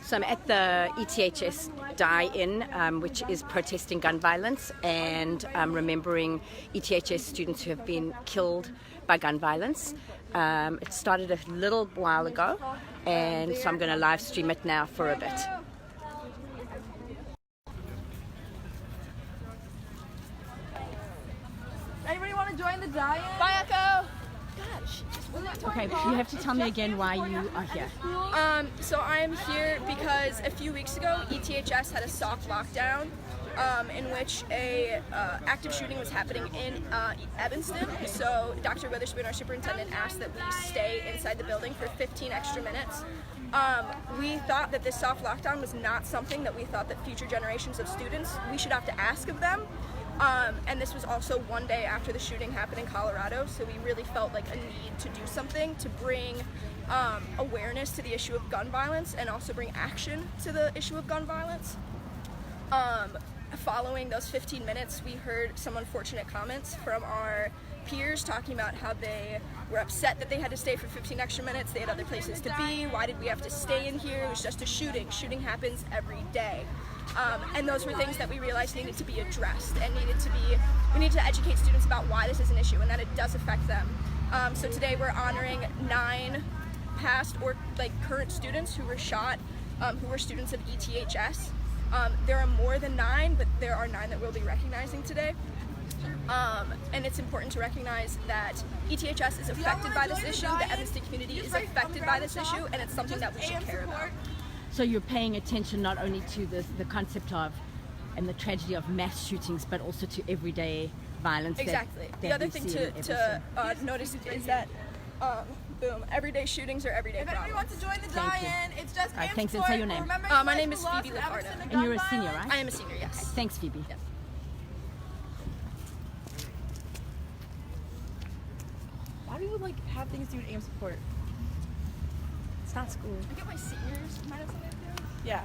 So I'm at the ETHS die-in, which is protesting gun violence and remembering ETHS students who have been killed by gun violence. It started a little while ago, and so I'm going to live stream it now for a bit. Anybody want to join the die-in? Bye, Echo! Gosh. Okay, you have to tell me again why you are here. So I'm here because a few weeks ago, ETHS had a soft lockdown in which a active shooting was happening in Evanston. So Dr. Witherspoon, our superintendent, asked that we stay inside the building for 15 extra minutes. We thought that this soft lockdown was not something that we thought that future generations of students, we should have to ask of them. And this was also one day after the shooting happened in Colorado, so we really felt like a need to do something to bring awareness to the issue of gun violence and also bring action to the issue of gun violence. Following those 15 minutes, we heard some unfortunate comments from our peers talking about how they were upset that they had to stay for 15 extra minutes, they had other places to be, why did we have to stay in here, it was just a shooting. Shooting happens every day. And those were things that we realized needed to be addressed and we need to educate students about why this is an issue and that it does affect them. So today we're honoring 9 past or current students who were shot, who were students of ETHS. There are more than 9, but there are 9 that we'll be recognizing today. And it's important to recognize that ETHS is affected by this issue, the Evanston community is affected by this issue, and it's something that we should care about. So you're paying attention not only to the concept of and the tragedy of mass shootings, but also to everyday violence. Exactly. That the other thing to notice is that everyday shootings are everyday problems. If anybody wants to join the die-in, it's just thanks. And say your name. My name is Phoebe Licardo. And you're a senior, right? I am a senior, yes. Okay. Thanks, Phoebe. Yes. Why do you have things to do with AIM support? It's not school. I get my seniors might have something to do. Yeah.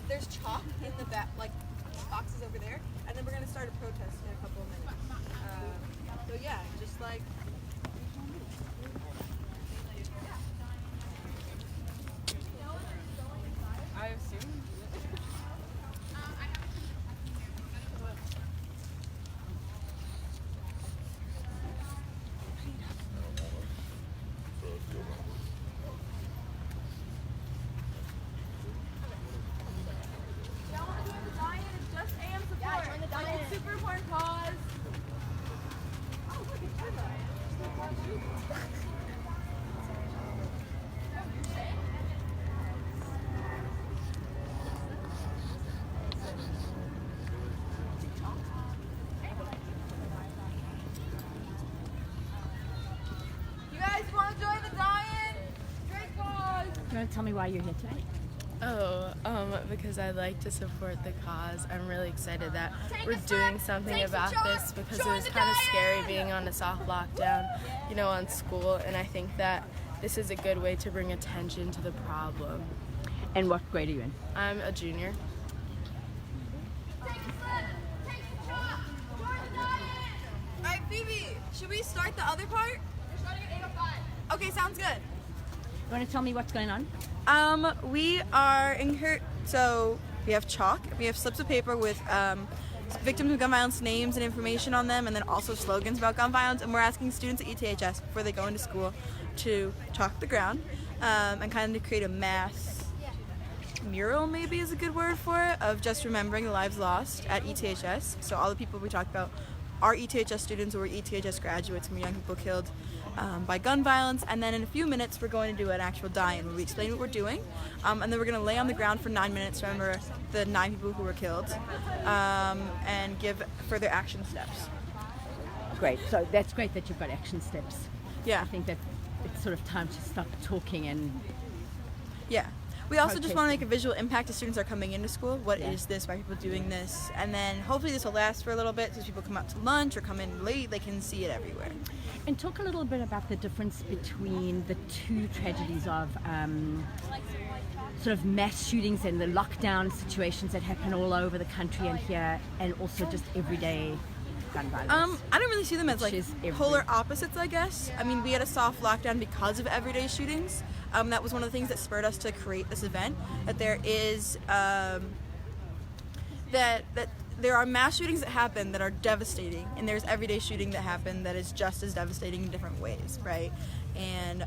There's chalk in the back, boxes over there, and then we're gonna start a protest in a couple of minutes. So yeah, just I assume. Just AM support. tell me why you're here today? Because I'd like to support the cause. I'm really excited that we're doing something about this because it was kind of scary being on a soft lockdown, on school, and I think that this is a good way to bring attention to the problem. And what grade are you in? I'm a junior. Alright, Phoebe, should we start the other part? We're starting at 8:05. Okay, sounds good. You want to tell me what's going on? We are in here, so we have chalk, we have slips of paper with victims of gun violence names and information on them, and then also slogans about gun violence, and we're asking students at ETHS before they go into school to chalk the ground and kind of create a mass mural, maybe is a good word for it, of just remembering the lives lost at ETHS. So all the people we talked about are ETHS students or ETHS graduates, and young people killed by gun violence. And then in a few minutes we're going to do an actual die-in where we explain what we're doing, and then we're going to lay on the ground for 9 minutes to remember the 9 people who were killed and give further action steps. Great. So that's great that you've got action steps. Yeah. I think that it's sort of time to stop talking and Yeah. We also just want to make a visual impact as students are coming into school. What is this? Why are people doing this? And then hopefully this will last for a little bit, so as people come out to lunch or come in late, they can see it everywhere. And talk a little bit about the difference between the two tragedies of sort of mass shootings and the lockdown situations that happen all over the country and here, and also just everyday gun violence. I don't really see them as like Which is polar opposites, I guess. I mean, we had a soft lockdown because of everyday shootings. That was one of the things that spurred us to create this event. That there is that there are mass shootings that happen that are devastating, and there's everyday shooting that happen that is just as devastating in different ways, right? And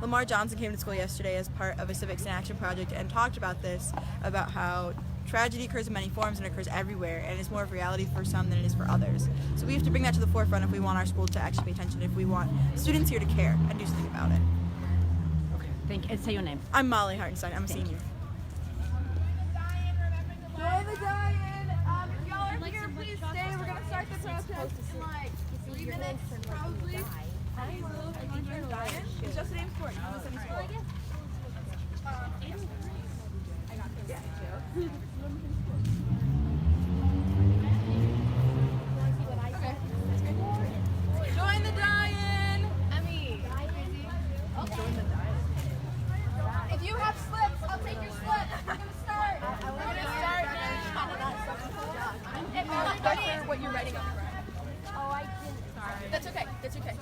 Lamar Johnson came to school yesterday as part of a Civics in Action project and talked about this, about how tragedy occurs in many forms and occurs everywhere, and it's more of a reality for some than it is for others. So we have to bring that to the forefront if we want our school to actually pay attention, if we want students here to care and do something about it. Thank you. And say your name. I'm Molly Hartenstein. I'm a senior. Join the die-in. If y'all are here, please stay. We're going to start the protest in like 3 minutes, probably. It's just an aim sport. I'm a semi-school. Join the die-in. Emmy. Join the die-in. If you have slips, I'll take your slip. We're gonna start. We're gonna start now. If everybody, what you're writing on the ground. Oh, I didn't. Sorry. That's okay. That's okay.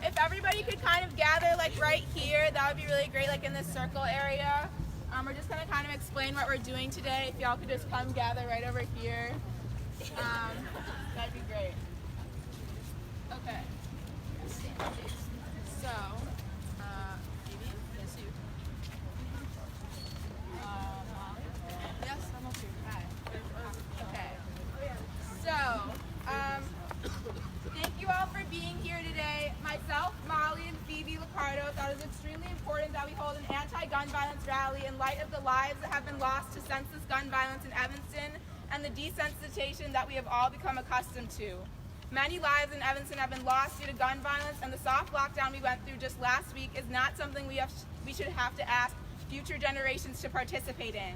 If everybody could kind of gather like right here, that would be really great, like in this circle area. We're just gonna kind of explain what we're doing today. If y'all could just come gather right over here, that'd be great. Okay. So, Phoebe? Yes, you. Molly? Yes, I'm up here. Hi. Okay. So, thank you all for being here today. Myself, Molly, and Phoebe Licardo thought it was extremely important that we hold an anti-gun violence rally in light of the lives that have been lost to senseless gun violence in Evanston and the desensitization that we have all become accustomed to. Many lives in Evanston have been lost due to gun violence, and the soft lockdown we went through just last week is not something we should have to ask future generations to participate in.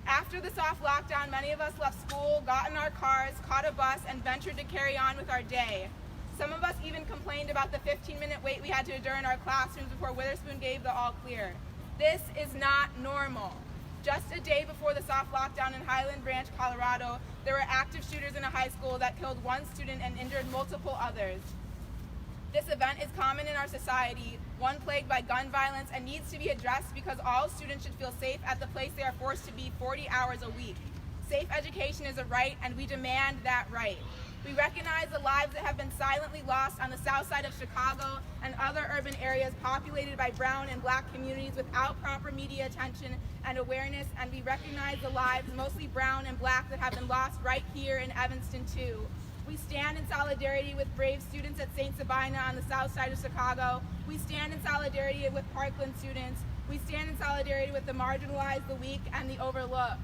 After the soft lockdown, many of us left school, got in our cars, caught a bus, and ventured to carry on with our day. Some of us even complained about the 15-minute wait we had to endure in our classrooms before Witherspoon gave the all clear. This is not normal. Just a day before the soft lockdown in Highland Branch, Colorado, there were active shooters in a high school that killed one student and injured multiple others. This event is common in our society, one plagued by gun violence, and needs to be addressed because all students should feel safe at the place they are forced to be 40 hours a week. Safe education is a right, and we demand that right. We recognize the lives that have been silently lost on the south side of Chicago and other urban areas populated by brown and black communities without proper media attention and awareness, and we recognize the lives, mostly brown and black, that have been lost right here in Evanston too. We stand in solidarity with brave students at St. Sabina on the south side of Chicago. We stand in solidarity with Parkland students. We stand in solidarity with the marginalized, the weak, and the overlooked.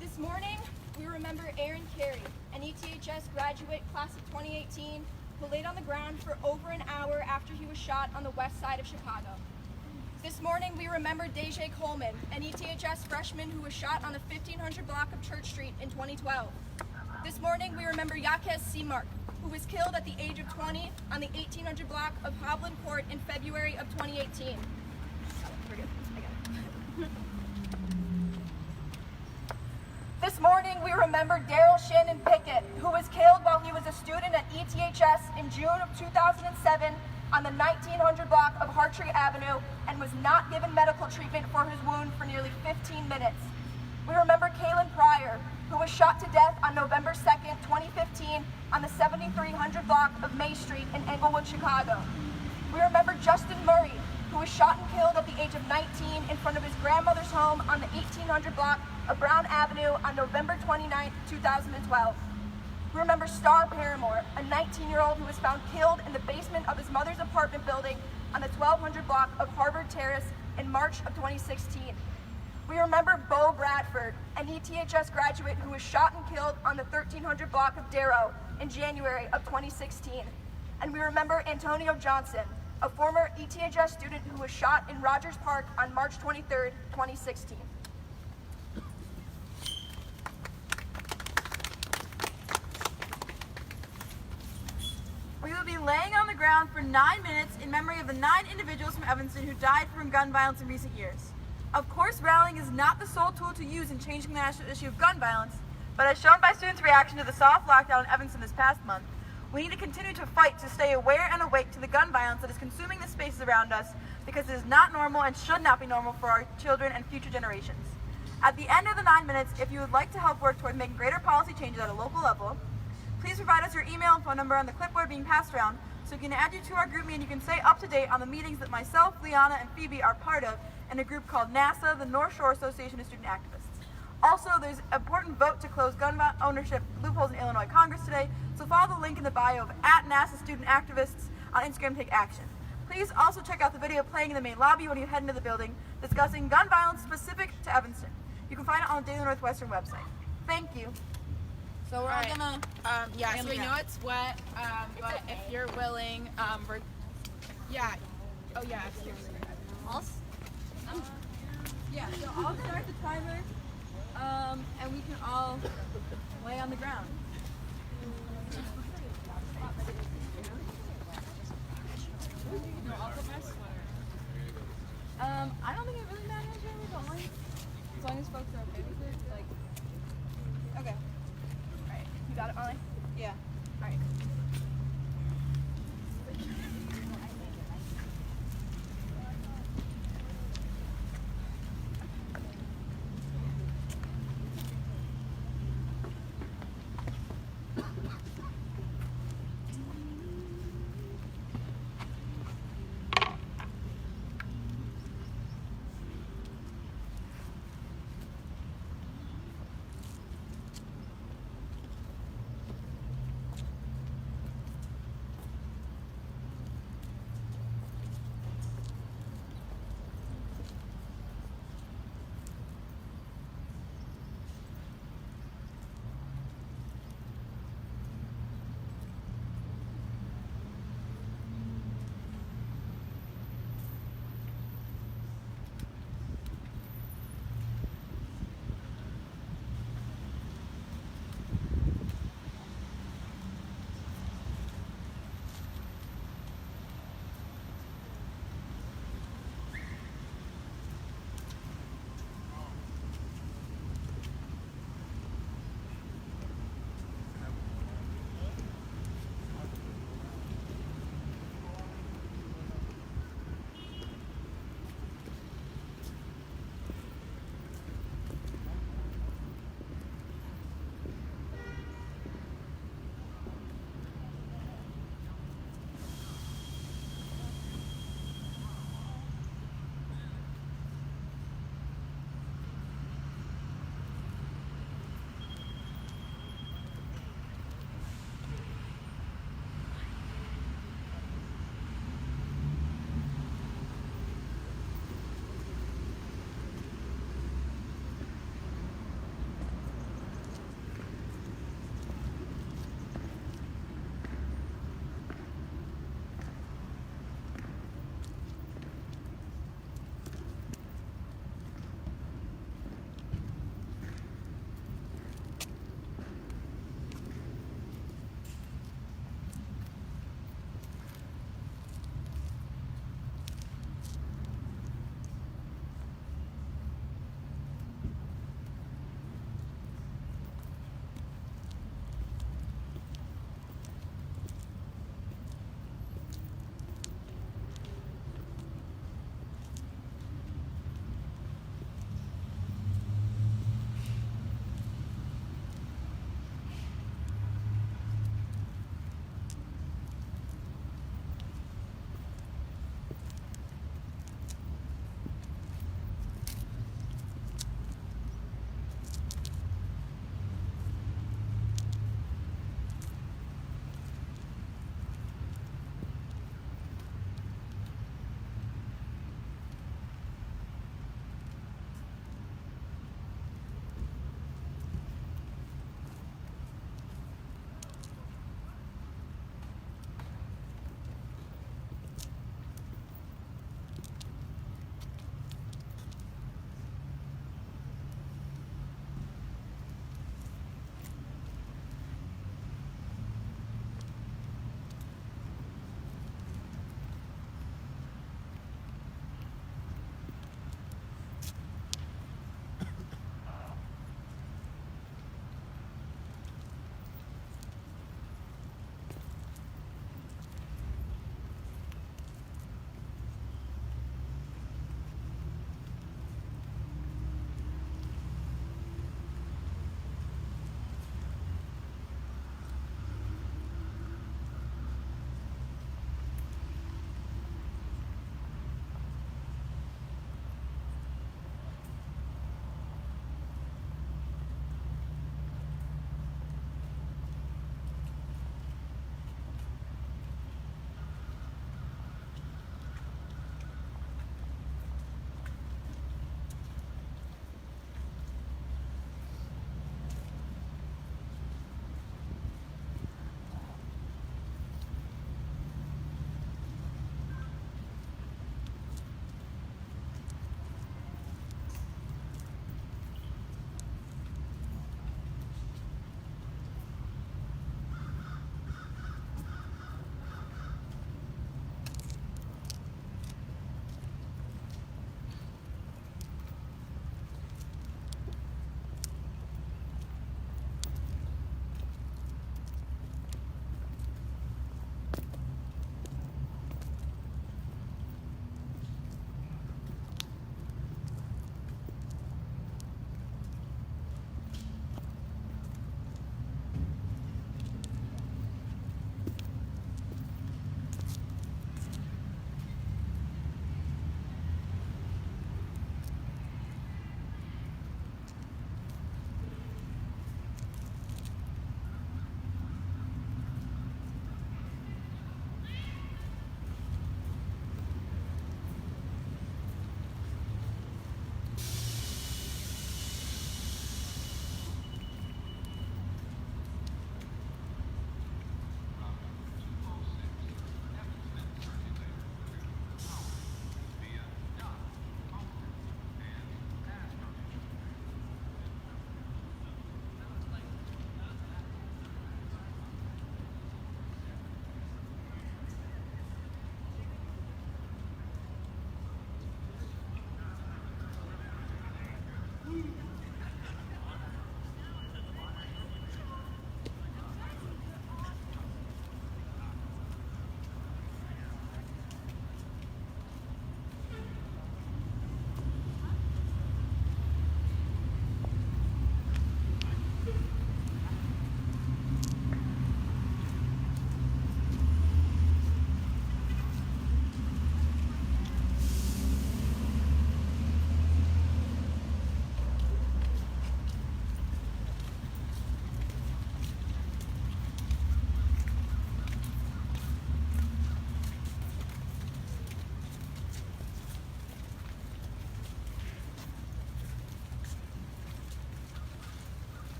This morning, we remember Aaron Carey, an ETHS ETHS graduate class of 2018 who laid on the ground for over an hour after he was shot on the west side of Chicago. This morning we remember Deja Coleman, an ETHS freshman who was shot on the 1500 block of Church Street in 2012. This morning we remember Yaquez Seamark, who was killed at the age of 20 on the 1800 block of Hovland Court in February of 2018. This morning we remember Daryl Shannon Pickett, who was killed while he was a student at ETHS in June of 2007 on the 1900 block of Hartree Avenue and was not given medical treatment for his wound for nearly 15 minutes. We remember Kaylin Pryor, who was shot to death on November 2nd, 2015 on the 7300 block of May Street in Englewood, Chicago. We remember Justin Murray, who was shot and killed at the age of 19 in front of his grandmother's home on the 1800 block of Brown Avenue on November 29th, 2012. We remember Star Paramore, a 19-year-old who was found killed in the basement of his mother's apartment building on the 1200 block of Harvard Terrace in March of 2016. We remember Bo Bradford, an ETHS graduate who was shot and killed on the 1300 block of Darrow in January of 2016. And we remember Antonio Johnson, a former ETHS student who was shot in Rogers Park on March 23rd, 2016. We will be laying on the ground for 9 minutes in memory of the 9 individuals from Evanston who died from gun violence in recent years. Of course, rallying is not the sole tool to use in changing the national issue of gun violence, but as shown by students' reaction to the soft lockdown in Evanston this past month, we need to continue to fight to stay aware and awake to the gun violence that is consuming the spaces around us, because it is not normal and should not be normal for our children and future generations. At the end of the 9 minutes, if you would like to help work toward making greater policy changes at a local level, please provide us your email and phone number on the clipboard being passed around so we can add you to our group me and you can stay up to date on the meetings that myself, Liana, and Phoebe are part of in a group called NASA, the North Shore Association of Student Activists. Also, there's an important vote to close gun ownership loopholes in Illinois Congress today, so follow the link in the bio of @NASA Student Activists on Instagram to take action. Please also check out the video playing in the main lobby when you head into the building discussing gun violence specific to Evanston. You can find it on the Daily Northwestern website. Thank you. So we're all gonna, so we know it's wet, but if you're willing, yeah, so I'll start the timer, and we can all lay on the ground. I don't think it really matters where we're going, as long as folks are okay with it, like, okay. Alright, you got it, Molly? Yeah. Alright.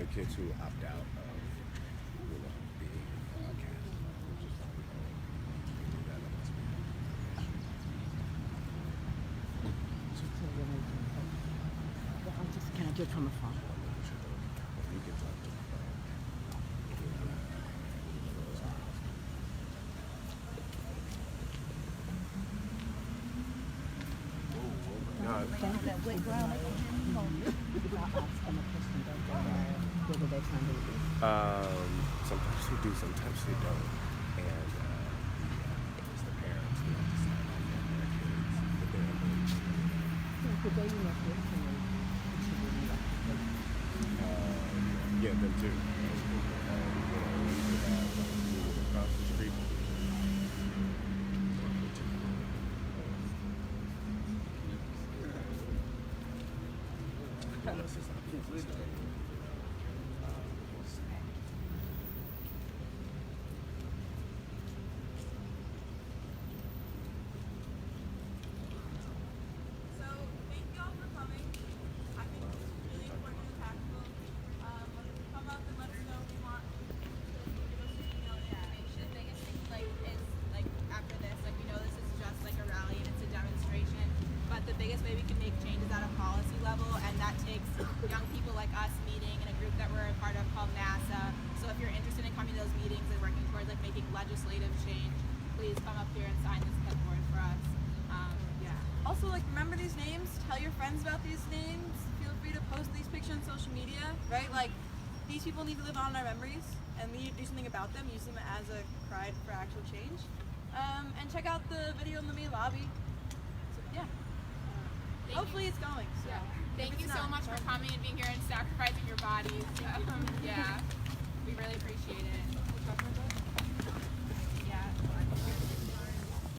there are kids who opt out of, being cast, which is fine. We do that on this Can I do it from afar? You can talk to them. God. Sometimes they do, sometimes they don't. And it's the parents who have decided that their kids, that they're ability. Yeah, them too. We could have people across the street. Unless it's not people. So thank you all for coming. I think this is really important and impactful. When we come up and let us know we want to give us an email and information. The biggest thing after this, we know this is just like a rally and it's a demonstration, but the biggest way we can make change is at a policy level, and that takes young people like us meeting in a group that we're a part of called NASA. So if you're interested in coming to those meetings and working towards making legislative change, please come up here and sign this clipboard for us. Also, remember these names. Tell your friends about these names. Feel free to post these pictures on social media, right? These people need to live on in our memories, and we need to do something about them. Use them as a cry for actual change. And check out the video in the main lobby. So, yeah. Hopefully it's going. So. Thank you so much for coming and being here and sacrificing your bodies. Yeah.